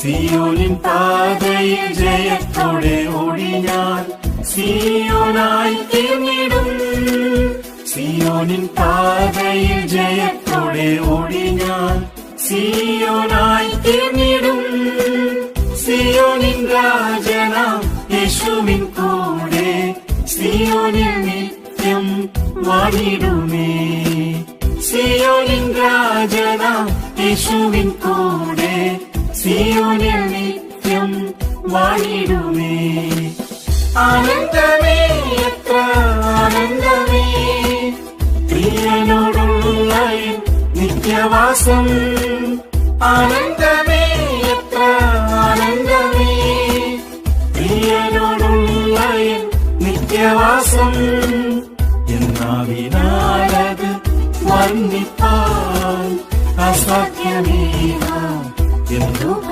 സിയോനിൻ പാതയിൽ ജയത്തോടെ ഓടിയാൽ സിയോനായി തീർന്നിടും. സിയോനിൻ പാതയിൽ ജയത്തോടെ ഓടിയാൽ സിയോനായി തീർന്നിടും. സിയോനിൻ രാജനാം യേശുവിൻ കൂടെ സിയോനിൽ നിത്യം വാണിടുമേ. സിയോനിൻ രാജനാം യേശുവിൻ കൂടെ സിയോനിൽ നിത്യം വാണിടുമേ. ആനന്ദമേ, എത്ര ആനന്ദമേ, പ്രിയനോടുള്ള നിത്യവാസം. ആനന്ദമേ, എത്ര ആനന്ദമേ, പ്രിയനോടുള്ള നിത്യവാസം. എന്നാവിനാലത് വർണ്ണിപ്പാൻ അസാധ്യമേ.